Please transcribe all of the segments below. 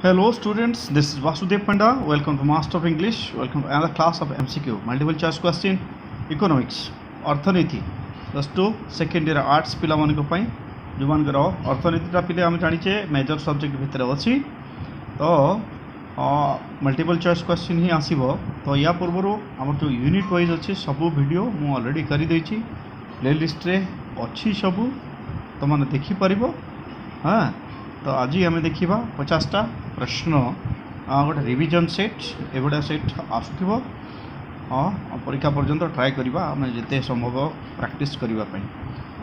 Hello students, this is Vasudev Panda. Welcome to Master of English. Welcome to another class of MCQ, multiple choice question, economics, ଅର୍ଥନୀତି plus two second year arts ପିଲାମାନଙ୍କ ପାଇଁ ଯେଉଁମାନଙ୍କର ଅର୍ଥନୀତିଟା ପିଲେ ଆମେ ଜାଣିଛେ major subject ଭିତରେ ଅଛି ତ ମଲ୍ଟିପଲ୍ ଚଏସ୍ କ୍ୱେଶ୍ଚିନ୍ ହିଁ ଆସିବ। ତ ୟା ପୂର୍ବରୁ ଆମର ଯେଉଁ ୟୁନିଟ୍ ୱାଇଜ୍ ଅଛି ସବୁ ଭିଡ଼ିଓ ମୁଁ ଅଲରେଡ଼ି କରିଦେଇଛି, ପ୍ଲେଲିଷ୍ଟରେ ଅଛି ସବୁ, ତୁମମାନେ ଦେଖିପାରିବ। ହଁ, ତ ଆଜି ଆମେ ଦେଖିବା 50ଟା ପ୍ରଶ୍ନ, ଗୋଟେ ରିଭିଜନ୍ ସେଟ୍, ଏଗୁଡ଼ା ସେଟ୍ ଆସୁଥିବ। ପରୀକ୍ଷା ପର୍ଯ୍ୟନ୍ତ ଟ୍ରାଏ କରିବା ଆମେ ଯେତେ ସମ୍ଭବ ପ୍ରାକ୍ଟିସ୍ କରିବା ପାଇଁ।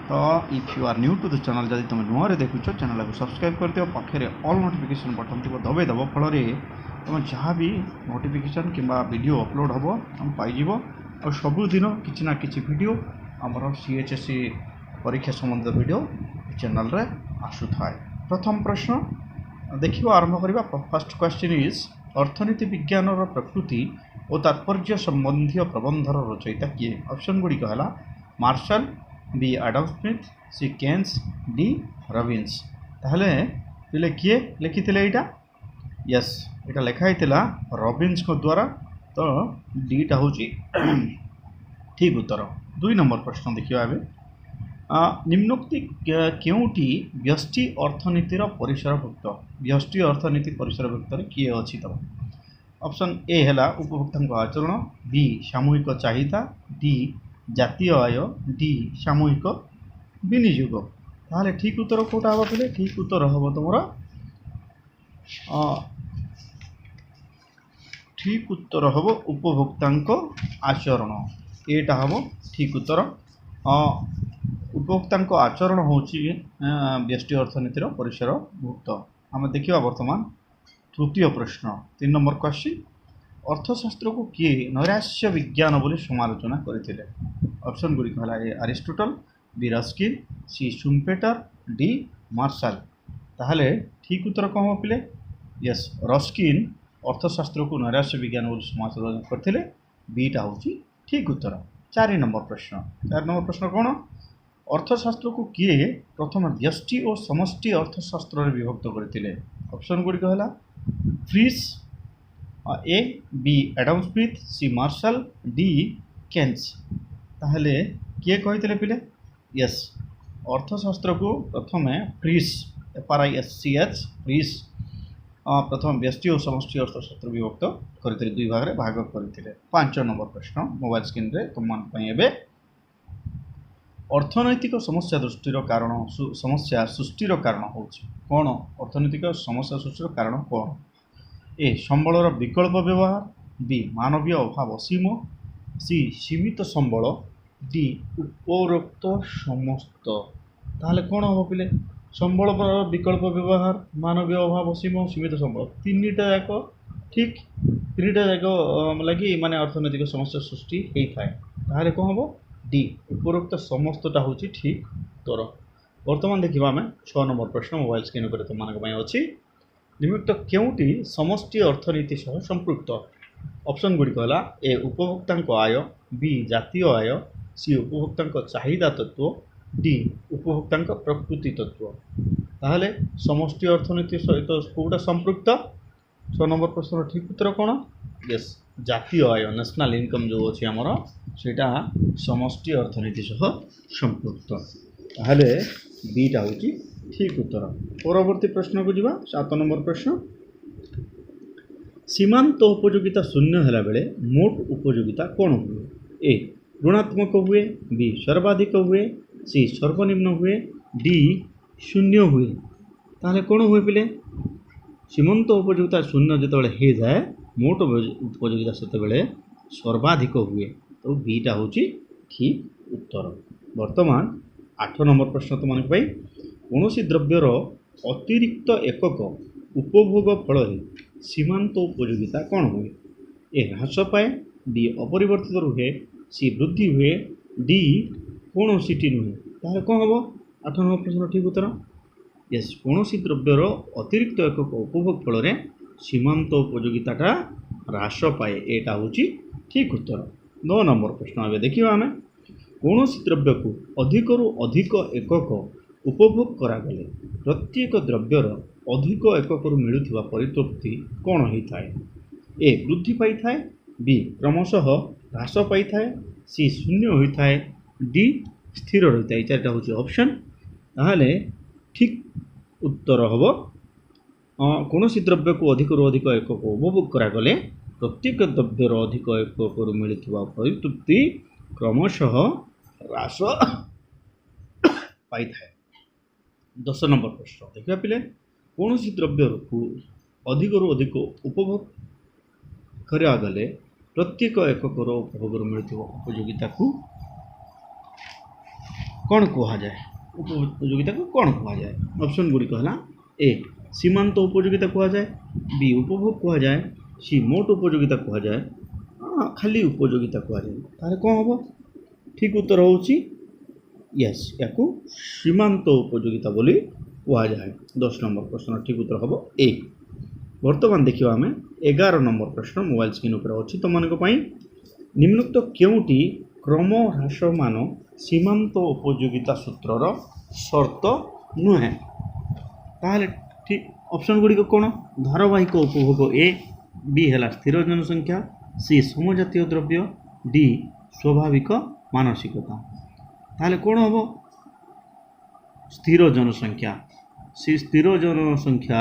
ତ if you are new to the channel, ଯଦି ତୁମେ ନୂଆରେ ଦେଖୁଛ ଚ୍ୟାନେଲ୍କୁ ସବସ୍କ୍ରାଇବ୍ କରିଦିଅ, ପାଖରେ ଅଲ୍ ନୋଟିଫିକେସନ୍ ବଟନ୍ ଥିବ ଦବାଇ ଦେବ, ଫଳରେ ତୁମେ ଯାହା ବି ନୋଟିଫିକେସନ୍ କିମ୍ବା ଭିଡ଼ିଓ ଅପଲୋଡ଼ ହେବ ତୁମେ ପାଇଯିବ। ଆଉ ସବୁଦିନ କିଛି ନା କିଛି ଭିଡ଼ିଓ ଆମର CHSC ପରୀକ୍ଷା ସମ୍ବନ୍ଧିତ ଭିଡ଼ିଓ ଚ୍ୟାନେଲ୍ରେ ଆସୁଥାଏ। ପ୍ରଥମ ପ୍ରଶ୍ନ ଦେଖିବା, ଆରମ୍ଭ କରିବା। ଫାର୍ଷ୍ଟ କ୍ୱେଶ୍ଚିନ୍ ଇଜ୍, ଅର୍ଥନୀତି ବିଜ୍ଞାନର ପ୍ରକୃତି ଓ ତାତ୍ପର୍ଯ୍ୟ ସମ୍ବନ୍ଧୀୟ ପ୍ରବନ୍ଧର ରଚୟିତା କିଏ? ଅପସନ୍ ଗୁଡ଼ିକ ହେଲା Marshall, B Adam Smith, C Keynes, D Robbins. ତାହେଲେ ପିଲେ କିଏ ଲେଖିଥିଲେ ଏଇଟା? ୟେସ୍, ଏଇଟା ଲେଖା ହେଇଥିଲା ରବିନ୍ସଙ୍କ ଦ୍ୱାରା। ତ ଡିଟା ହେଉଛି ଠିକ୍ ଉତ୍ତର। 2 ନମ୍ବର ପ୍ରଶ୍ନ ଦେଖିବା ଏବେ। ନିମ୍ନୋକ୍ତି କେଉଁଟି ବ୍ୟଷ୍ଟି ଅର୍ଥନୀତିର ପରିସରଭୁକ୍ତ? ବ୍ୟଷ୍ଟି ଅର୍ଥନୀତି ପରିସରଭୁକ୍ତରେ କିଏ ଅଛି ତ? ଅପସନ୍ ଏ ହେଲା ଉପଭୋକ୍ତାଙ୍କ ଆଚରଣ, ବି ସାମୂହିକ ଚାହିଦା, ଡି ଜାତୀୟ ଆୟ, ଡି ସାମୂହିକ ବିନିଯୋଗ। ତାହେଲେ ଠିକ୍ ଉତ୍ତର କେଉଁଟା ହେବ ପିଲେ? ଠିକ୍ ଉତ୍ତର ହେବ ତୁମର ଠିକ୍ ଉତ୍ତର ହେବ ଉପଭୋକ୍ତାଙ୍କ ଆଚରଣ। ଏଇଟା ହେବ ଠିକ୍ ଉତ୍ତର। ଉପଭୋକ୍ତାଙ୍କ ଆଚରଣ ହେଉଛି ବ୍ୟଷ୍ଟି ଅର୍ଥନୀତିର ପରିସରଭୁକ୍ତ। ଆମେ ଦେଖିବା ବର୍ତ୍ତମାନ ତୃତୀୟ ପ୍ରଶ୍ନ, 3 ନମ୍ବର କ୍ୱେଶ୍ଚିନ୍। ଅର୍ଥଶାସ୍ତ୍ରକୁ କିଏ ନୈରାଶ୍ୟ ବିଜ୍ଞାନ ବୋଲି ସମାଲୋଚନା କରିଥିଲେ? ଅପସନ୍ ଗୁଡ଼ିକ ହେଲା ଏ ଆରିଷ୍ଟୋଟଲ, ବି ରସ୍କିନ୍, ସି ସୁମ୍ପେଟର, ଡି ମାର୍ଶାଲ। ତାହେଲେ ଠିକ୍ ଉତ୍ତର କ'ଣ ହେବ ପିଲେ? ୟେସ୍, ରସ୍କିନ୍ ଅର୍ଥଶାସ୍ତ୍ରକୁ ନୈରାଶ୍ୟ ବିଜ୍ଞାନ ବୋଲି ସମାଲୋଚନା କରିଥିଲେ। ବିଟା ହେଉଛି ଠିକ୍ ଉତ୍ତର। 4 ନମ୍ବର ପ୍ରଶ୍ନ। 4 ନମ୍ବର ପ୍ରଶ୍ନ କ'ଣ? ଅର୍ଥଶାସ୍ତ୍ରକୁ କିଏ ପ୍ରଥମେ ବ୍ୟଷ୍ଟି ଓ ସମଷ୍ଟି ଅର୍ଥଶାସ୍ତ୍ରରେ ବିଭକ୍ତ କରିଥିଲେ? ଅପସନ୍ ଗୁଡ଼ିକ ହେଲା Frisch, A B Adam Smith, C Marshall, D Keynes. ତାହେଲେ କିଏ କହିଥିଲେ ପିଲେ? ୟେସ୍, ଅର୍ଥଶାସ୍ତ୍ରକୁ ପ୍ରଥମେ ଫ୍ରିସ୍, FRISCH, ଫ୍ରିସ୍ ପ୍ରଥମେ ବ୍ୟଷ୍ଟି ଓ ସମଷ୍ଟି ଅର୍ଥଶାସ୍ତ୍ର ବିଭକ୍ତ କରିଥିଲେ, 2 ଭାଗରେ ଭାଗ କରିଥିଲେ। 5 ନମ୍ବର ପ୍ରଶ୍ନ ମୋବାଇଲ ସ୍କ୍ରିନ୍ରେ ତୁମମାନଙ୍କ ପାଇଁ ଏବେ। ଅର୍ଥନୈତିକ ସମସ୍ୟା ସୃଷ୍ଟିର କାରଣ ହେଉଛି କ'ଣ? ଅର୍ଥନୈତିକ ସମସ୍ୟା ସୃଷ୍ଟିର କାରଣ କ'ଣ? ଏ ସମ୍ବଳର ବିକଳ୍ପ ବ୍ୟବହାର, ବି ମାନବୀୟ ଅଭାବ ଅସୀମ, ସି ସୀମିତ ସମ୍ବଳ, ଡି ଉପରୋକ୍ତ ସମସ୍ତ। ତାହେଲେ କ'ଣ ହେବ ପିଲେ? ସମ୍ବଳର ବିକଳ୍ପ ବ୍ୟବହାର, ମାନବୀୟ ଅଭାବ ଅସୀମ, ସୀମିତ ସମ୍ବଳ, ତିନିଟା ଯାକ ଠିକ୍। ତିନିଟା ଯାକ ଲାଗି ମାନେ ଅର୍ଥନୈତିକ ସମସ୍ୟା ସୃଷ୍ଟି ହେଇଥାଏ। ତାହେଲେ କ'ଣ ହେବ? ଡି ଉପରୋକ୍ତ ସମସ୍ତଟା ହେଉଛି ଠିକ୍ ଉତ୍ତର। ବର୍ତ୍ତମାନ ଦେଖିବା ଆମେ 6 ନମ୍ବର ପ୍ରଶ୍ନ, ମୋବାଇଲ ସ୍କ୍ରିନ୍ ଉପରେ ତୁମମାନଙ୍କ ପାଇଁ ଅଛି। ନିମ୍ନୋକ୍ତ କେଉଁଟି ସମଷ୍ଟି ଅର୍ଥନୀତି ସହ ସମ୍ପୃକ୍ତ? ଅପସନ୍ ଗୁଡ଼ିକ ହେଲା ଏ ଉପଭୋକ୍ତାଙ୍କ ଆୟ, ବି ଜାତୀୟ ଆୟ, ସି ଉପଭୋକ୍ତାଙ୍କ ଚାହିଦା ତତ୍ତ୍ୱ, ଡି ଉପଭୋକ୍ତାଙ୍କ ପ୍ରକୃତି ତତ୍ତ୍ୱ। ତାହେଲେ ସମଷ୍ଟି ଅର୍ଥନୀତି ସହିତ କେଉଁଟା ସମ୍ପୃକ୍ତ? 6 ନମ୍ବର ପ୍ରଶ୍ନର ଠିକ୍ ଉତ୍ତର କ'ଣ? ୟେସ୍, ଜାତୀୟ ଆୟ, ନ୍ୟାସନାଲ୍ ଇନକମ୍ ଯେଉଁ ଅଛି ଆମର, ସେଇଟା ସମଷ୍ଟି ଅର୍ଥନୀତି ସହ ସମ୍ପୃକ୍ତ। ତାହେଲେ ବିଟା ହେଉଛି ଠିକ୍ ଉତ୍ତର। ପରବର୍ତ୍ତୀ ପ୍ରଶ୍ନକୁ ଯିବା, 7 ନମ୍ବର ପ୍ରଶ୍ନ। ସୀମାନ୍ତ ଉପଯୋଗିତା ଶୂନ୍ୟ ହେଲାବେଳେ ମୋଟ ଉପଯୋଗିତା କ'ଣ ହୁଏ? ଏ ଋଣାତ୍ମକ ହୁଏ, ବି ସର୍ବାଧିକ ହୁଏ, ସି ସର୍ବନିମ୍ନ ହୁଏ, ଡି ଶୂନ୍ୟ ହୁଏ। ତାହେଲେ କ'ଣ ହୁଏ ପିଲେ? ସୀମାନ୍ତ ଉପଯୋଗିତା ଶୂନ୍ୟ ଯେତେବେଳେ ହେଇଯାଏ, ମୋଟ ଉପଯୋଗିତା ସେତେବେଳେ ସର୍ବାଧିକ ହୁଏ। ତ ବିଟା ହେଉଛି ଠିକ୍ ଉତ୍ତର। ବର୍ତ୍ତମାନ 8 ନମ୍ବର ପ୍ରଶ୍ନ ତୁମମାନଙ୍କ ପାଇଁ। କୌଣସି ଦ୍ରବ୍ୟର ଅତିରିକ୍ତ ଏକକ ଉପଭୋଗ ଫଳରେ ସୀମାନ୍ତ ଉପଯୋଗିତା କ'ଣ ହୁଏ? ଏ ହ୍ରାସ ପାଏ, ବି ଅପରିବର୍ତ୍ତିତ ରୁହେ, ସି ବୃଦ୍ଧି ହୁଏ, ଡି କୌଣସିଟି ନୁହେଁ। ତାହେଲେ କ'ଣ ହେବ? 8 ନମ୍ବର ପ୍ରଶ୍ନର ଠିକ୍ ଉତ୍ତର। ୟେସ୍, କୌଣସି ଦ୍ରବ୍ୟର ଅତିରିକ୍ତ ଏକକ ଉପଭୋଗ ଫଳରେ ସୀମାନ୍ତ ଉପଯୋଗିତାଟା ହ୍ରାସ ପାଏ। ଏଇଟା ହେଉଛି ଠିକ୍ ଉତ୍ତର। 9 ନମ୍ବର ପ୍ରଶ୍ନ ଏବେ ଦେଖିବା ଆମେ। କୌଣସି ଦ୍ରବ୍ୟକୁ ଅଧିକରୁ ଅଧିକ ଏକକ ଉପଭୋଗ କରାଗଲେ ପ୍ରତ୍ୟେକ ଦ୍ରବ୍ୟର ଅଧିକ ଏକକରୁ ମିଳୁଥିବା ପରିତୃପ୍ତି କ'ଣ ହୋଇଥାଏ? ଏ ବୃଦ୍ଧି ପାଇଥାଏ, ବି କ୍ରମଶଃ ହ୍ରାସ ପାଇଥାଏ, ସି ଶୂନ୍ୟ ହୋଇଥାଏ, ଡି ସ୍ଥିର ରହିଥାଏ। এই চারটা ହେଉଛି ଅପସନ୍। ତାହେଲେ ଠିକ୍ ଉତ୍ତର ହେବ କୌଣସି ଦ୍ରବ୍ୟକୁ ଅଧିକରୁ ଅଧିକ ଏକକ ଉପଭୋଗ କରାଗଲେ ପ୍ରତ୍ୟେକ ଦ୍ରବ୍ୟର ଅଧିକ ଏକକରୁ ମିଳୁଥିବା ପରିତୃପ୍ତି କ୍ରମଶଃ ହ୍ରାସ ପାଇଥାଏ। 10 ନମ୍ବର ପ୍ରଶ୍ନ ଦେଖିବା ପିଲେ, କୌଣସି ଦ୍ରବ୍ୟକୁ ଅଧିକରୁ ଅଧିକ ଉପଭୋଗ କରାଗଲେ ପ୍ରତ୍ୟେକ ଏକକର ଉପଭୋଗରୁ ମିଳୁଥିବା ଉପଯୋଗିତାକୁ କ'ଣ କୁହାଯାଏ? ଉପଯୋଗିତାକୁ କ'ଣ କୁହାଯାଏ? ଅପସନ୍ ଗୁଡ଼ିକ ହେଲା ଏ ସୀମାନ୍ତ ଉପଯୋଗିତା କୁହାଯାଏ, ବି ଉପଭୋଗ କୁହାଯାଏ, ସି ମୋଟ ଉପଯୋଗିତା କୁହାଯାଏ, ଖାଲି ଉପଯୋଗିତା କୁହାଯାଏ। ତାହେଲେ କ'ଣ ହେବ? ଠିକ୍ ଉତ୍ତର ହେଉଛି ୟେସ୍, ୟାକୁ ସୀମାନ୍ତ ଉପଯୋଗିତା ବୋଲି କୁହାଯାଏ। 10 ନମ୍ବର ପ୍ରଶ୍ନର ଠିକ୍ ଉତ୍ତର ହେବ ଏ। ବର୍ତ୍ତମାନ ଦେଖିବା ଆମେ 11 ନମ୍ବର ପ୍ରଶ୍ନ ମୋବାଇଲ ସ୍କ୍ରିନ୍ ଉପରେ ଅଛି ତୁମମାନଙ୍କ ପାଇଁ। ନିମ୍ନୋକ୍ତ କେଉଁଟି କ୍ରମ ହ୍ରାସମାନ ସୀମାନ୍ତ ଉପଯୋଗିତା ସୂତ୍ରର ସର୍ତ୍ତ ନୁହେଁ? ତାହେଲେ ଠିକ୍ ଅପସନ୍ ଗୁଡ଼ିକ କ'ଣ? ଧାରାବାହିକ ଉପଭୋଗ ଏ, ବି ହେଲା ସ୍ଥିର ଜନସଂଖ୍ୟା, ସି ସମଜାତୀୟ ଦ୍ରବ୍ୟ, ଡି ସ୍ୱାଭାବିକ ମାନସିକତା। ତାହେଲେ କ'ଣ ହେବ? ସ୍ଥିର ଜନସଂଖ୍ୟା। ସି ସ୍ଥିର ଜନସଂଖ୍ୟା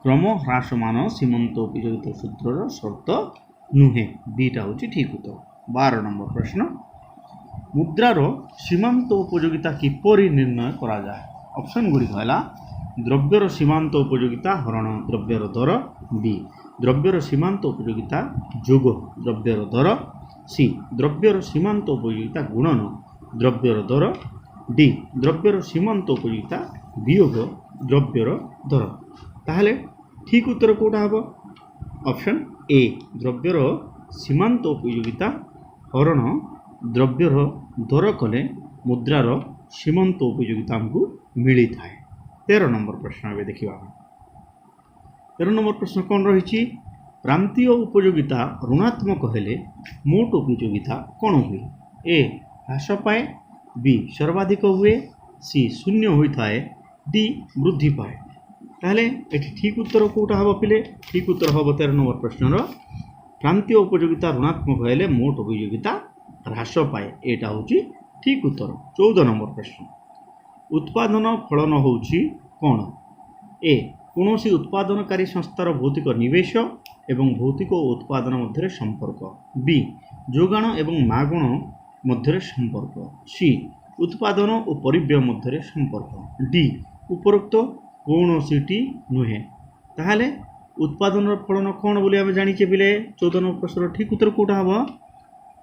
କ୍ରମ ହ୍ରାସମାନ ସୀମାନ୍ତ ଉପଯୋଗିତା ସୂତ୍ରର ସର୍ତ୍ତ ନୁହେଁ। ବିଟା ହେଉଛି ଠିକ୍ ଉତ୍ତର। 12 ନମ୍ବର ପ୍ରଶ୍ନ, ମୁଦ୍ରାର ସୀମାନ୍ତ ଉପଯୋଗିତା କିପରି ନିର୍ଣ୍ଣୟ କରାଯାଏ? ଅପସନ୍ ଗୁଡ଼ିକ ହେଲା ଦ୍ରବ୍ୟର ସୀମାନ୍ତ ଉପଯୋଗିତା ହରଣ ଦ୍ରବ୍ୟର ଦର, ବି ଦ୍ରବ୍ୟର ସୀମାନ୍ତ ଉପଯୋଗିତା ଯୋଗ ଦ୍ରବ୍ୟର ଦର, ସି ଦ୍ରବ୍ୟର ସୀମାନ୍ତ ଉପଯୋଗିତା ଗୁଣନ ଦ୍ରବ୍ୟର ଦର, ଡି ଦ୍ରବ୍ୟର ସୀମାନ୍ତ ଉପଯୋଗିତା ବିୟୋଗ ଦ୍ରବ୍ୟର ଦର। ତାହେଲେ ଠିକ୍ ଉତ୍ତର କେଉଁଟା ହେବ? ଅପସନ୍ ଏ ଦ୍ରବ୍ୟର ସୀମାନ୍ତ ଉପଯୋଗିତା ହରଣ ଦ୍ରବ୍ୟର ଦର କଲେ ମୁଦ୍ରାର ସୀମାନ୍ତ ଉପଯୋଗିତା ଆମକୁ ମିଳିଥାଏ। 13 ନମ୍ବର ପ୍ରଶ୍ନ ଏବେ ଦେଖିବା। 13 ନମ୍ବର ପ୍ରଶ୍ନ କ'ଣ ରହିଛି? ପ୍ରାନ୍ତୀୟ ଉପଯୋଗିତା ଋଣାତ୍ମକ ହେଲେ ମୋଟ ଉପଯୋଗିତା କ'ଣ ହୁଏ? ଏ ହ୍ରାସ ପାଏ, ବି ସର୍ବାଧିକ ହୁଏ, ସି ଶୂନ୍ୟ ହୋଇଥାଏ, ଡି ବୃଦ୍ଧି ପାଏ। ତାହେଲେ ଏଠି ଠିକ୍ ଉତ୍ତର କେଉଁଟା ହେବ ପିଲେ? ଠିକ୍ ଉତ୍ତର ହେବ 13 ନମ୍ବର ପ୍ରଶ୍ନର ପ୍ରାନ୍ତୀୟ ଉପଯୋଗିତା ଋଣାତ୍ମକ ହେଲେ ମୋଟ ଉପଯୋଗିତା ହ୍ରାସ ପାଏ। ଏଇଟା ହେଉଛି ଠିକ୍ ଉତ୍ତର। 14 ନମ୍ବର ପ୍ରଶ୍ନ, ଉତ୍ପାଦନ ଫଳନ ହେଉଛି କ'ଣ? ଏ କୌଣସି ଉତ୍ପାଦନକାରୀ ସଂସ୍ଥାର ଭୌତିକ ନିବେଶ ଏବଂ ଭୌତିକ ଉତ୍ପାଦନ ମଧ୍ୟରେ ସମ୍ପର୍କ, ବି ଯୋଗାଣ ଏବଂ ମାଗଣ ମଧ୍ୟରେ ସମ୍ପର୍କ, ସି ଉତ୍ପାଦନ ଓ ପରିବ୍ୟୟ ମଧ୍ୟରେ ସମ୍ପର୍କ, ଡି ଉପରୋକ୍ତ କୌଣସିଟି ନୁହେଁ। ତାହେଲେ ଉତ୍ପାଦନର ଫଳନ କ'ଣ ବୋଲି ଆମେ ଜାଣିଛେ ପିଲେ? 14 ନମ୍ବର ପ୍ରଶ୍ନର ଠିକ୍ ଉତ୍ତର କେଉଁଟା ହେବ?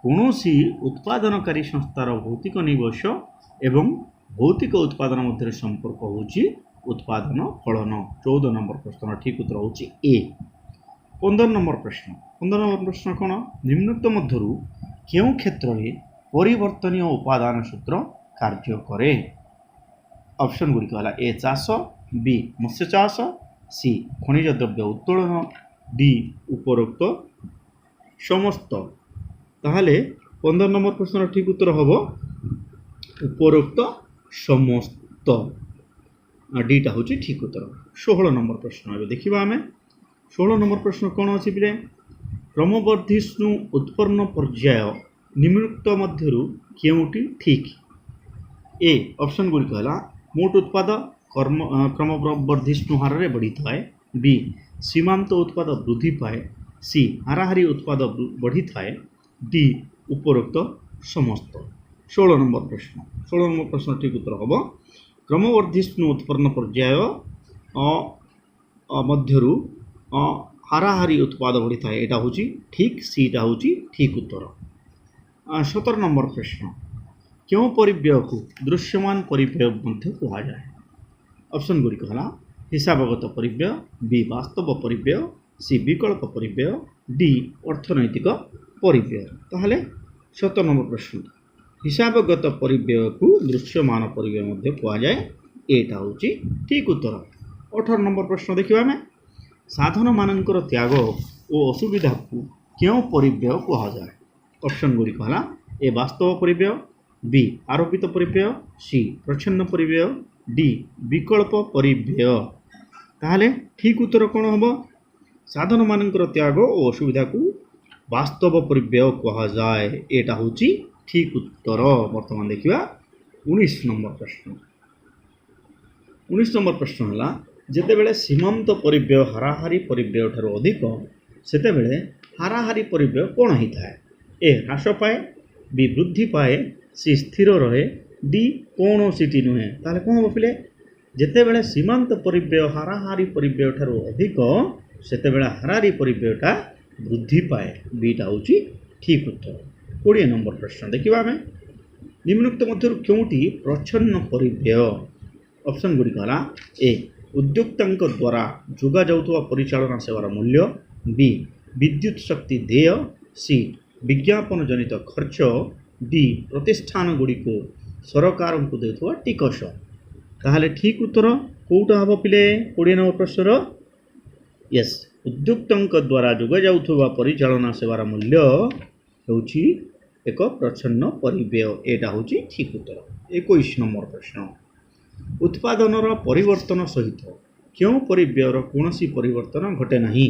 କୌଣସି ଉତ୍ପାଦନକାରୀ ସଂସ୍ଥାର ଭୌତିକ ନିବେଶ ଏବଂ ଭୌତିକ ଉତ୍ପାଦନ ମଧ୍ୟରେ ସମ୍ପର୍କ ହେଉଛି ଉତ୍ପାଦନ ଫଳନ। 14 ନମ୍ବର ପ୍ରଶ୍ନର ଠିକ୍ ଉତ୍ତର ହେଉଛି ଏ। 15 ନମ୍ବର ପ୍ରଶ୍ନ। 15 ନମ୍ବର ପ୍ରଶ୍ନ କ'ଣ? ନିମ୍ନୋକ୍ତ ମଧ୍ୟରୁ କେଉଁ କ୍ଷେତ୍ରରେ ପରିବର୍ତ୍ତନୀୟ ଉପାଦାନ ସୂତ୍ର କାର୍ଯ୍ୟ କରେ? ଅପସନ୍ ଗୁଡ଼ିକ ହେଲା ଏ ଚାଷ, ବି ମତ୍ସ୍ୟ ଚାଷ, ସି ଖଣିଜ ଦ୍ରବ୍ୟ ଉତ୍ତୋଳନ, ଡି ଉପରୋକ୍ତ ସମସ୍ତ। ତାହେଲେ 15 ନମ୍ବର ପ୍ରଶ୍ନର ଠିକ୍ ଉତ୍ତର ହେବ ଉପରୋକ୍ତ ସମସ୍ତ। ଡିଟା ହେଉଛି ଠିକ୍ ଉତ୍ତର। 16 ନମ୍ବର ପ୍ରଶ୍ନ ଏବେ ଦେଖିବା ଆମେ। 16 ନମ୍ବର ପ୍ରଶ୍ନ କ'ଣ ଅଛି ପିଲେ? କ୍ରମବର୍ଦ୍ଧିଷ୍ଣୁ ଉତ୍ପନ୍ନ ପର୍ଯ୍ୟାୟ ନିମ୍ନୋକ୍ତ ମଧ୍ୟରୁ କେଉଁଟି ଠିକ୍? ଏ ଅପସନ୍ ଗୁଡ଼ିକ ହେଲା ମୋଟ ଉତ୍ପାଦ କ୍ରମବର୍ଦ୍ଧିଷ୍ଣୁ ହାରରେ ବଢ଼ିଥାଏ, ବି ସୀମାନ୍ତ ଉତ୍ପାଦ ବୃଦ୍ଧି ପାଏ, ସି ହାରାହାରି ଉତ୍ପାଦ ବଢ଼ିଥାଏ, ଡି ଉପରୋକ୍ତ ସମସ୍ତ। 16 ନମ୍ବର ପ୍ରଶ୍ନ। 16 ନମ୍ବର ପ୍ରଶ୍ନ ଠିକ୍ ଉତ୍ତର ହେବ କ୍ରମବର୍ଦ୍ଧିଷ୍ଣୁ ଉତ୍ପନ୍ନ ପର୍ଯ୍ୟାୟ ମଧ୍ୟରୁ ହାରାହାରି ଉତ୍ପାଦ ବଢ଼ିଥାଏ। ଏଇଟା ହେଉଛି ଠିକ୍, ସିଟା ହେଉଛି ଠିକ୍ ଉତ୍ତର। 17 ନମ୍ବର ପ୍ରଶ୍ନ, କେଉଁ ପରିବ୍ୟୟକୁ ଦୃଶ୍ୟମାନ ପରିବ୍ୟୟ ମଧ୍ୟ କୁହାଯାଏ? ଅପସନ୍ ଗୁଡ଼ିକ ହେଲା ହିସାବଗତ ପରିବ୍ୟୟ, ବି ବାସ୍ତବ ପରିବ୍ୟୟ, ସି ବିକଳ୍ପ ପରିବ୍ୟୟ, ଡି ଅର୍ଥନୈତିକ ପରିବ୍ୟୟ। ତାହେଲେ 17 ନମ୍ବର ପ୍ରଶ୍ନ, ହିସାବଗତ ପରିବ୍ୟୟକୁ ଦୃଶ୍ୟମାନ ପରିବ୍ୟୟ ମଧ୍ୟ କୁହାଯାଏ। ଏଇଟା ହେଉଛି ଠିକ୍ ଉତ୍ତର। 18 ନମ୍ବର ପ୍ରଶ୍ନ ଦେଖିବା ଆମେ। ସାଧନମାନଙ୍କର ତ୍ୟାଗ ଓ ଅସୁବିଧାକୁ କେଉଁ ପରିବ୍ୟୟ କୁହାଯାଏ? ଅପସନ୍ ଗୁଡ଼ିକ ହେଲା ଏ ବାସ୍ତବ ପରିବ୍ୟୟ, ବି ଆରୋପିତ ପରିବ୍ୟୟ, ସି ପ୍ରଚ୍ଛନ୍ନ ପରିବ୍ୟୟ, डी विकल्प परिव्यय। ताहले ठीक उत्तर कौन हम? साधन मानकर त्याग और असुविधा को वास्तव परिव्यय कह जाए। एटा होची ठीक उत्तर। वर्तमान देखिए 19 नंबर प्रश्न। 19 नंबर प्रश्न है जेतेबेले सीमांत परिव्यय हाराहारी परिव्यय ठारू अधिक सेतेबेले हाराहारी परिव्यय कौन होता है? ए ह्रास पाए, बी वृद्धि पाए, सी स्थिर रहे, डी कौन सीटी नुहे। ताहले कौन हम पिले? जेतेबेले सीमांत परिव्यय हाराहारी परिव्यय ठारू अधिक सेतेबेले हाराहारी परिव्ययटा वृद्धि पाए। बीटा होची ठीक उत्तर। 20 नंबर प्रश्न देखिबा आमे निम्नोक्त मध्यरु केउटी प्रच्छन्न परिव्यय? ऑप्शन गुडी कहला ए उद्योक्तांक द्वारा जोगा जाउथवा परिचालना सेवार मूल्य, बी विद्युत शक्ति देय, सी विज्ञापन जनित खर्च, डी प्रतिष्ठान गुडी को सरकार को देउथवा टिकस। ताहले ठीक उत्तर कोउटा हबो पिले? 20 नंबर प्रश्नर यस उद्योक्तांक द्वारा जोगा जाउथवा परिचालना सेवार मूल्य होउची एक प्रच्छन्न परिव्यय। एटा होची ठीक उत्तर। 21 नंबर प्रश्न उत्पादनर परिवर्तन सहित क्यों परिव्ययर कौनसी परिवर्तन घटे नहीं?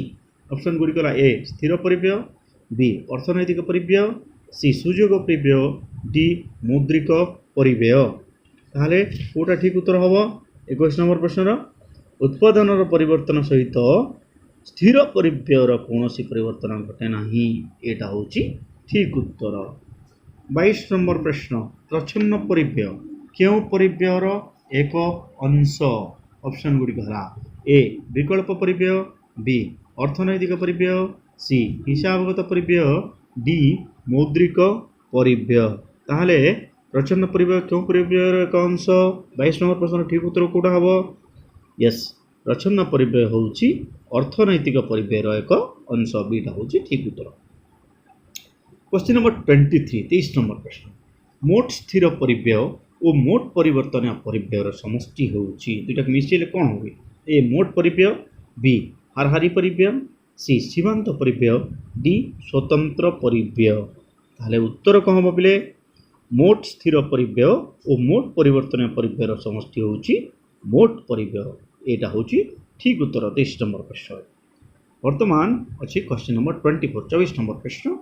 ऑप्शन गुडी कला ए स्थिर परिव्यय, बी अर्थनैतिक परिव्यय, सी सुयोग परिव्यय, डी मौद्रिक परिव्यय। ताहले कोटा ठीक उत्तर हबो? 21 नंबर प्रश्नर उत्पादनर परिवर्तन सहित स्थिर परिव्ययर कौनसी परिवर्तन घटे नहीं। एटा होची ठीक उत्तर। 22 नंबर प्रश्न प्रच्छन्न परिव्यय क्यों परिव्ययर एक अंश? ऑप्शन गुडी कहला ए विकल्प परिव्यय, बी अर्थनैतिक परिव्यय, सी हिसाबगत परिव्यय, डी मौद्रिक परिव्यय। ताहले प्रच्छन्न परिव्यय क्यों परिव्ययर एक अंश? 22 नंबर प्रश्न ठीक उत्तर कोटा हबो? यस प्रच्छन्न परिव्यय होउची अर्थनैतिक परिव्ययर एक अंश। बीटा होउची ठीक उत्तर। क्वेश्चन नंबर 23 23 नंबर प्रश्न मोट स्थिर परिव्यय और मोट परिवर्तन परिव्ययर समष्टि होउची दुटा मिसिले कोन होबे? ए मोट परिव्यय, बी हारहारी परिव्यय, सी सीमांत परिव्यय, डी स्वतंत्र परिव्यय। ताहले उत्तर कोन होबो पिले? मोट स्थिर परिव्यय और मोट परिवर्तन परिव्ययर समष्टि होउची मोट परिव्यय। एटा होउची ठीक उत्तर। 23 नंबर प्रश्न। वर्तमान अछि क्वेश्चन नंबर 24 24 नंबर प्रश्न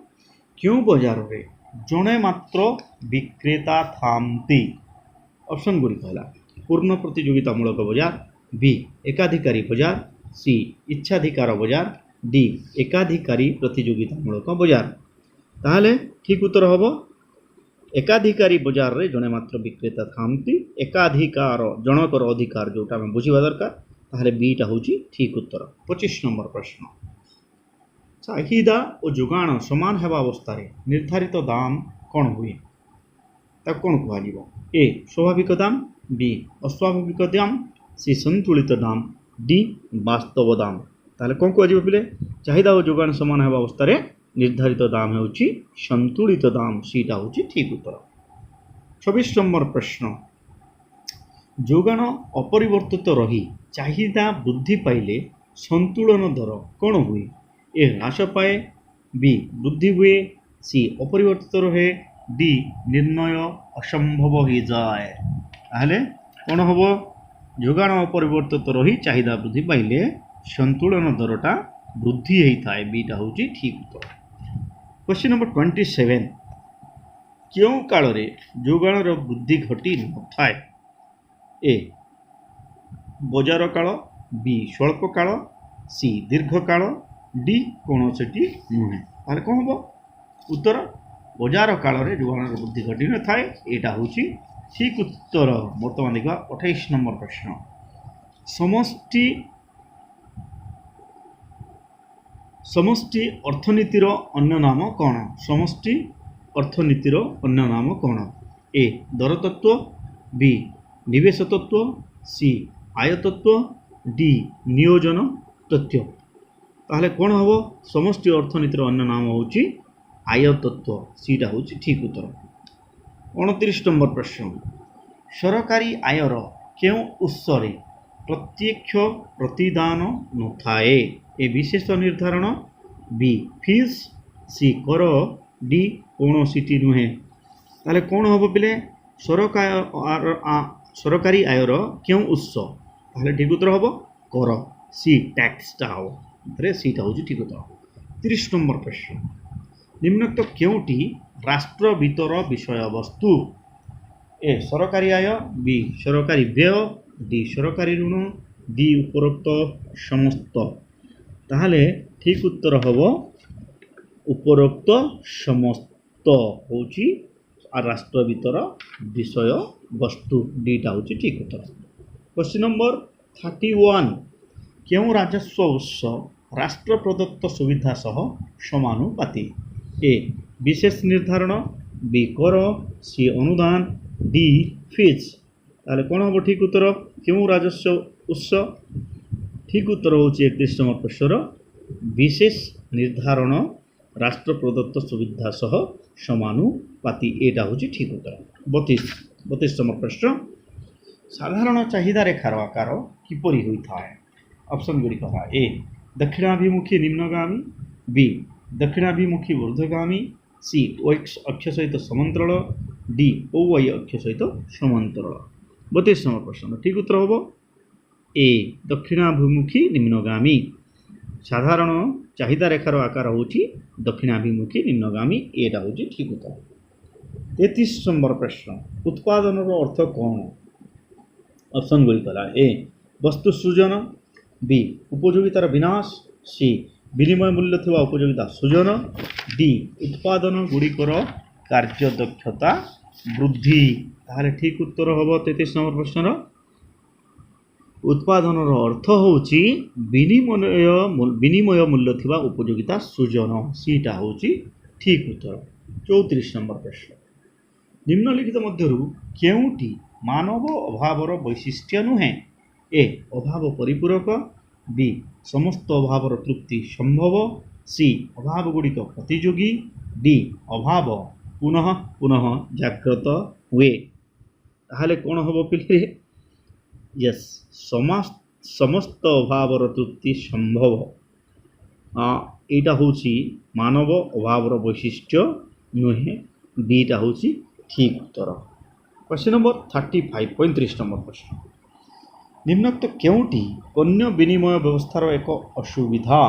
क्यों बाजार रे जणे मात्र विक्रेता थामती? ऑप्शन गुडी कहला पूर्ण प्रतियोगितामूलक बाजार, बी एकाधिकारी बाजार, सी इच्छाधिकार बाजार, डी एकाधिकारी प्रतियोगितामूलक बाजार। ताहले ठीक उत्तर हबो एकाधिकारी बाजार रे जणे मात्र विक्रेता थामती। एकाधिकार जनकर अधिकार जोटा हम बुझिबा दरकार। ताहले बीटा होची ठीक उत्तर। 25 नंबर प्रश्न चाहिदा और जोगाण समान हेबा अवस्था रे निर्धारित दाम कौन हुए? ता कौन कह जीवो? ए स्वाभाविक दाम, बी अस्वाभाविक दाम, सी संतुलित दाम, डी वास्तव दाम। ताहले कौन कह जीवो पिले? चाहिदा और जोगाण समान हेबा अवस्था रे निर्धारित दाम होउची संतुलित दाम। सीटा होउची ठीक उत्तर। 26 नंबर प्रश्न जोगाण अपरिवर्तित रही चाहिदा वृद्धि पाइले संतुलन दर कौन हुए? ए ह्रास पाए, बी वृद्धि हुए, सी अपरिवर्तित रहे, डी निर्णय असंभव हो जाए। ताहले कौन हम? जोगाण अपरिवर्तित रही चाहिदा वृद्धि पाइले संतुलन दरटा वृद्धि होता है। बीटा होची ठीक उत्तर। क्वेश्चन नंबर 27 क्यों काल रे जोगाणर वृद्धि घटी न थाए? ए बजार काल, बी स्वल्प काल, सी दीर्घ काल, डी कौन सेटी नुहे। ताहले कौन हम? उत्तर बजार काल रे जोगाणर वृद्धि घटी न थाए। एटा होची ठीक उत्तर। वर्तमान देखा 28 नंबर प्रश्न समष्टि अर्थनीतिर अन्य नाम कौन? समष्टि अर्थनीतिर अन्य नाम कौन? ए दर तत्व, बी निवेश तत्व, सी आय तत्व, डी नियोजन तथ्य। ताहले कौन हम? समष्टि अर्थनीतिर अन्य नाम होची आय तत्व। सीटा होची ठीक उत्तर। 29 नंबर प्रश्न सरकारी आयर क्यों उत्स रे प्रत्यक्ष प्रतिदान न थाए? ए विशेष निर्धारण, बी फीस, सी कर, डी कौन सीटी नुहे। ताहले कौन हम पिले? सरकारी आयर क्यों उत्स ताहले ठीक उत्तर हम कर सी टैक्सटा हम सीटा हूँ ठीक उत्तर 30 नंबर प्रश्न निम्नोक्त क्योंटी राष्ट्र भीतर विषय वस्तु ए सरकारी आय बी सरकारी व्यय डी सरकारी ऋण डी उपरोक्त समस्त ताहले ठीक उत्तर हम उपरोक्त समस्त होची राष्ट्र भीतर विषय वस्तु डीटा हूँ ठीक उत्तर। क्वेश्चन नंबर 31 क्यों राजस्व उत्स राष्ट्र प्रदत्त सुविधा सह समानुपाती ए विशेष निर्धारण बी कर सी अनुदान डी फीस ताहले कौन हम ठीक उत्तर क्यों राजस्व उत्स ठीक उत्तर हूँ 31 नंबर प्रश्नर विशेष निर्धारण राष्ट्र प्रदत्त सुविधा सह समानुपाती एटा हूँ ठीक उत्तर। 32 नंबर प्रश्न साधारण चाहिदा रेखार आकार किपरि होता है ऑप्शन गुड़िक ए दक्षिणाभिमुखी निम्नगामी बी दक्षिणाभिमुखी ऊर्ध्वगामी सी एक्स अक्ष सहित समांतराल डी ओ वाई अक्ष सहित समांतराल। 32 नंबर प्रश्न ठीक उत्तर हम ए दक्षिणाभिमुखी निम्नगामी साधारण चाहिदा रेखार आकार हूँ दक्षिणाभिमुखी निम्नगामी एटा हूँ ठीक उत्तर। 33 नंबर प्रश्न उत्पादन अर्थ कौन ऑप्शन गुड़िक ए वस्तु सृजन बी उपयोगितार विनाश सी विनिमय मूल्य थिबा उपयोगिता सृजन डी उत्पादन गुड़िकर कार्यदक्षता वृद्धि ताहले ठीक उत्तर हम 33 नंबर प्रश्नर उत्पादन अर्थ हूँ विनिमय मूल्य थिबा उपयोगिता सृजन सीटा हूँ ठीक उत्तर। 34 नंबर प्रश्न निम्नलिखित मध्यरु केउटी मानव अभावर वैशिष्ट्य नुहे ए अभाव परिपूरक बी समस्त अभावर तृप्ति संभव सी अभाव गुड़िक प्रतियोगी डी अभाव पुनः पुनः जाग्रत हुए ताहले कौन हम पिले यस समस्त अभावर तृप्ति संभव एटा हूँ मानव अभावर वैशिष्ट्य नुहे डीटा हूँ ठीक उत्तर। क्वेश्चन नंबर 35 नंबर प्रश्न निम्नोक्त केउटी पण्य विनिमय व्यवस्थार एक असुविधा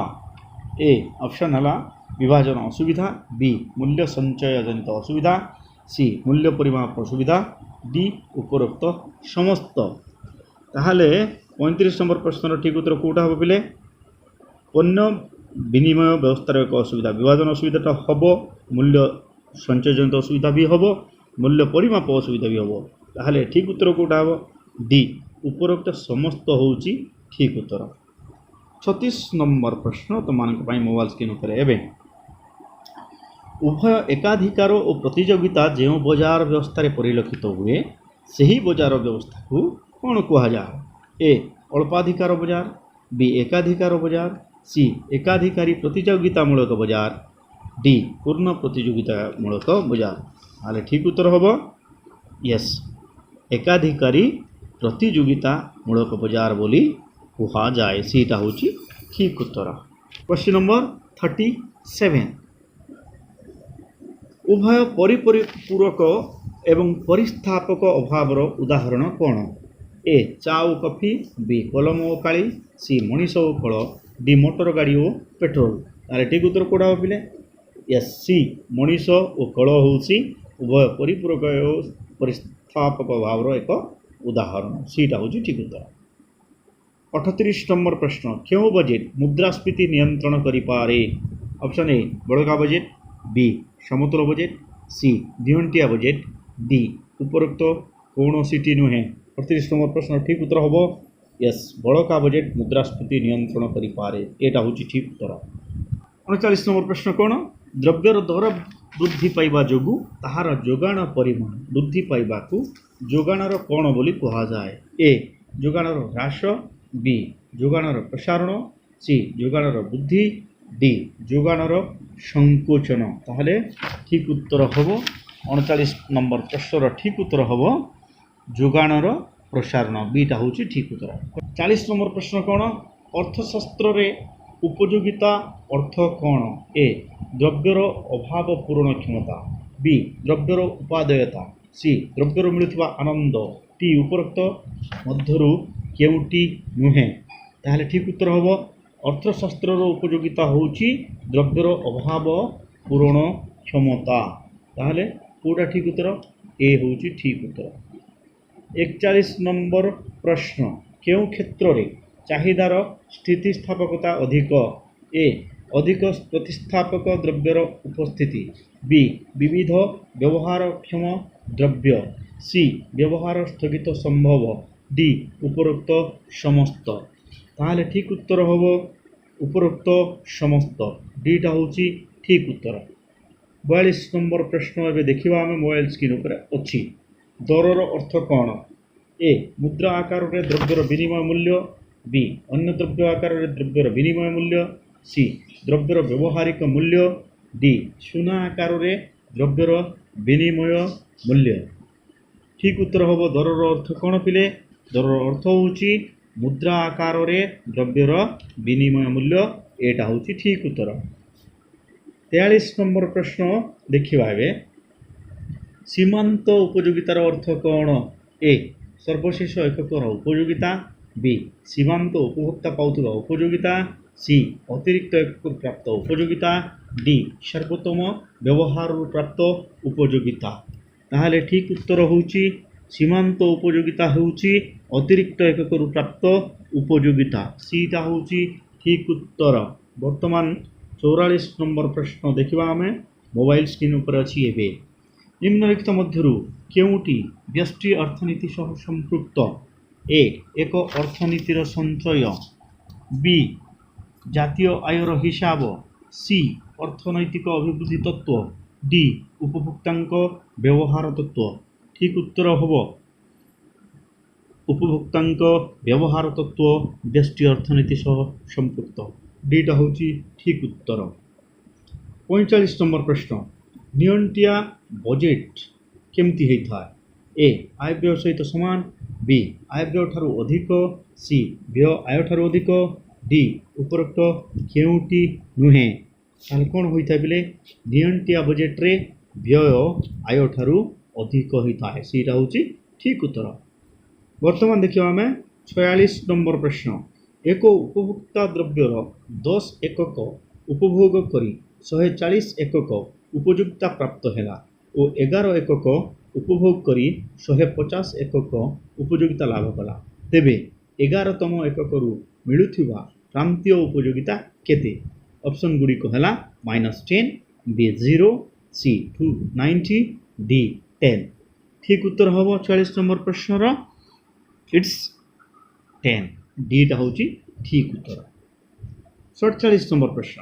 ए ऑप्शन है विभाजन असुविधा बी मूल्य संचय जनित असुविधा सी मूल्य परिमाप असुविधा डी उपरोक्त समस्त ताहले 35 नंबर प्रश्न ठीक उत्तर कौटा हम पिले पण्य विनिमय व्यवस्थार एक असुविधा विभाजन असुविधा हम मूल्य संचय जनित असुविधा भी हम मूल्य परिमाप असुविधा भी हम ताहले ठीक उत्तर कौटा हम डी उपरोक्त समस्त हूँ ठीक उत्तर। 36 नंबर प्रश्न तुम मोबाइल स्क्रीन पर एवं उभय एकाधिकार और प्रतियोगिता जो बजार व्यवस्था परिलक्षित हुए सही बजार व्यवस्था को कौन कहुए ए अल्पाधिकार बजार बी एकाधिकार बजार सी एकाधिकारी प्रतियोगितामूलक बजार डी पूर्ण प्रतियोगितामूलक बजार ताहले ठीक उत्तर हम यस एकाधिकारी प्रतियोगितामूलक बजार बोली कहा जाए सीटा हूँ ठीक उत्तर। क्वेश्चन नंबर 37 उभय परिपूरक एवं परिस्थापक अभावर उदाहरण कौन ए चा और कॉफी बी कलम और काली सी मनीष और फल डी मोटर गाड़ी और पेट्रोल तारे ठीक उत्तर कौटा पिले यस सी मनीष और फल हूँ उभय परिपूरक और परिस्थापक अभावर एक उदाहरण सीटा हूँ ठीक उत्तर। 38 नंबर प्रश्न क्यों बजेट मुद्रास्फीति नियंत्रण करिपारे ऑप्शन ए बड़का बजेट बी समतुल बजेट सी दिहंटिया बजेट डी उपरोक्त कौनसी नुहे 38 नंबर प्रश्न ठीक उत्तर हम यस बड़का बजेट मुद्रास्फीति नियंत्रण करिपारे एटा हूँ ठीक उत्तर। 39 नंबर प्रश्न कौन द्रव्यर दर वृद्धि पाइबा जोगु ताहार जोगाण परिमाण वृद्धि पाइबाकू जोगाणर कौन बोली कहा जाए ए जोगाणर ह्रास बी जोगाणर प्रसारण सी जोगाणर वृद्धि डी जोगाणर संकोचन ताहले ठीक उत्तर हम 39 नंबर प्रश्नर ठीक उत्तर हम जोगाणर प्रसारण बीटा हूँ ठीक उत्तर। 40 नंबर प्रश्न कौन अर्थशास्त्र रे उपयोगिता अर्थ कौन ए द्रव्यर अभाव पूरण क्षमता बी द्रव्यर उपादेयता सी द्रव्यर मिलुवा आनंद टी उपरोक्त मध्यरु केउटी नुहे ताहले ठीक उत्तर हबो अर्थशास्त्र उपयोगिता होउची द्रव्यर अभाव पूरण क्षमता ताहले पूरा ठीक उत्तर ए होउची ठीक उत्तर 41 नंबर प्रश्न केउ क्षेत्र रे चाहिदार स्थितिस्थापकता अधिक ए अधिक प्रतिस्थापक द्रव्यर उपस्थिति बी विविध व्यवहारक्षम द्रव्य सी व्यवहार स्थगित संभव डी उपरोक्त समस्त ताहले ठीक उत्तर हबो उपरोक्त समस्त डीटा होची ठीक उत्तर 42 नंबर प्रश्न एबे देखिबा हम मोबाइल स्क्रीन ऊपर अछि दरर अर्थ कोन ए मुद्रा आकार रे द्रव्यर विनिमय मूल्य बी अन्य द्रव्य आकार रे द्रव्यर विनिमय मूल्य सी द्रव्यर व्यवहारिक मूल्य डी सुना आकार रे द्रव्यर विनिमय मूल्य ठीक उत्तर हबो दरर अर्थ कोन पिले दरर अर्थ होउची मुद्रा आकार रे द्रव्यर विनिमय मूल्य एटा होउची ठीक उत्तर 43 नंबर प्रश्न देखिबा एबे सीमांत उपयोगितार अर्थ कोन ए सर्वशेष एककर उपयोगिता बी सीमांत उपभोक्ता पाउथबा उपयोगिता सी अतिरिक्त एकक प्राप्त उपयोगिता डी सर्वोत्तम व्यवहार प्राप्त उपयोगिता ताहले ठीक उत्तर होउची सीमांत उपयोगिता होउची अतिरिक्त एकक प्राप्त उपयोगिता सीटा होउची ठीक उत्तर वर्तमान 44 नंबर प्रश्न देखिबा हमें मोबाइल स्क्रीन ऊपर अछि एबे निम्नलिखित मध्यरु केउटी व्यष्टि अर्थनीति सह संपृक्त ए एक अर्थनीतिर संचय बी जातीय आयर हिसाब सी अर्थनैतिक अभिवृद्धि तत्व डी उपभोक्तांक व्यवहार तत्व ठीक उत्तर हबो उपभोक्तांक व्यवहार तत्व व्यष्टि अर्थनीति सह संपृक्त डीटा होची ठीक उत्तर 45 नंबर प्रश्न नियंटिया बजेट केमती हेता ए आय व्यय सहित समान बी आय व्यय ठारू अधिक सी व्यय आय ठारू अधिक डी उपरोक्त केउटी नुहे ताल कोन होइता बिले नियंटिया बजेट रे व्यय आय ठारू अधिक होइता है सीटा होची ठीक उत्तर वर्तमान देखियो हमें 46 नंबर प्रश्न एक उपभोक्ता द्रव्यर 10 एकक उपभोग करी 140 एकक उपयोगिता प्राप्त हैला और 11 एकक उपभोग करी 150 एकक उपयोगिता लाभ कला तेबे 11तम एकक रु मिलुथिबा प्रांतीय उपयोगिता केते ऑप्शन गुडी को हैला -10 बी 0 सी 290 डी 10 ठीक उत्तर हबो 40 नंबर प्रश्न रो इट्स 10 डीटा होची ठीक उत्तर 47 नंबर प्रश्न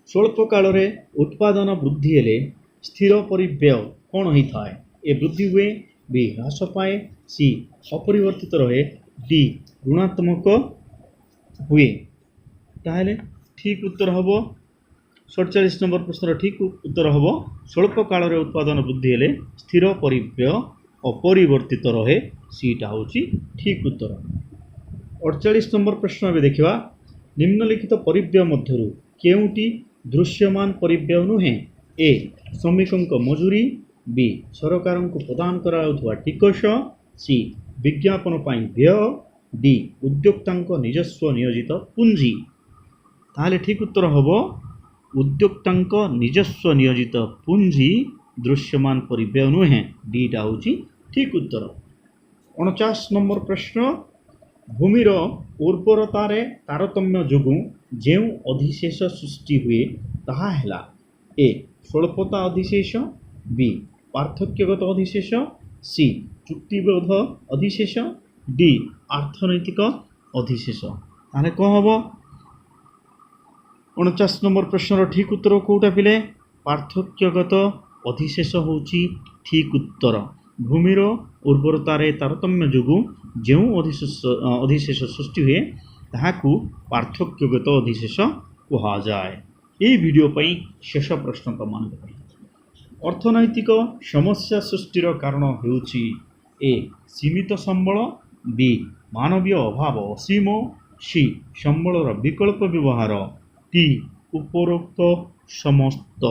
स्वल्प काल रे उत्पादन वृद्धि हेले स्थिर परिव्यय कोन होता है ए वृद्धि हुए बी ह्रास पाए सी अपरिवर्तित रहे डी ऋणात्मक हुए ताहले ठीक उत्तर हबो 47 नंबर प्रश्न ठीक उत्तर हबो स्वल्प काल रे उत्पादन वृद्धि हेले स्थिर परिव्यय अपरिवर्तित रहे सीटा होची ठीक उत्तर 48 नंबर प्रश्न अबे देखिबा निम्नलिखित परिव्यय मध्यरु केउटी दृश्यमान परिव्यय नुहे ए श्रमिकंक मजूरी बी सरकारंक प्रदान कराउथवा टिकस सी विज्ञापन पाई व्यय डी उद्योक्तांक निजस्व नियोजित पुंजी ताहले ठीक उत्तर हबो उद्योक्तांक निजस्व नियोजित पुंजी दृश्यमान परिव्यय नुहे डीटा होची ठीक उत्तर 49 नंबर प्रश्न भूमिर उर्वरतार तारतम्य जोगु जेउ अधिशेष सृष्टि हुए ताहा हैला ए स्वल्पता अधिशेष बी पार्थक्यगत अधिशेष सी चुक्तिबद्ध अधिशेष डी अर्थनैतिक अधिशेष ताहले को हबो 49 नंबर प्रश्न ठीक उत्तर कोटा पिले पार्थक्यगत अधिशेष होची ठीक उत्तर भूमिर उर्वरतार तारतम्य जोगु जेउ अधिशेष सृष्टि हुए ताहाकू पार्थक्यगत अधिशेष कहा जाए ए वीडियो पई शेष प्रश्न प्रमाण अर्थनैतिक समस्या सृष्टिर कारण हेउची ए सीमित संबल बी मानवीय अभाव असीम सी संबलर विकल्प व्यवहार टी उपरोक्त समस्त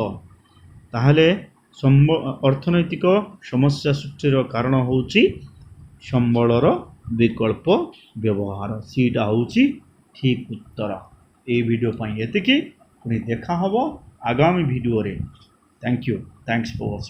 ताहले अर्थनैतिक समस्या सृष्टिर कारण होउची ସମ୍ବଳର ବିକଳ୍ପ ବ୍ୟବହାର ସେଇଟା ହେଉଛି ଠିକ୍ ଉତ୍ତର। এই ভিডিও ପାଇଁ ଏତିକି, ପୁଣି ଦେଖା ହେବ ଆଗାମୀ ଭିଡ଼ିଓରେ। Thank you, thanks for watching.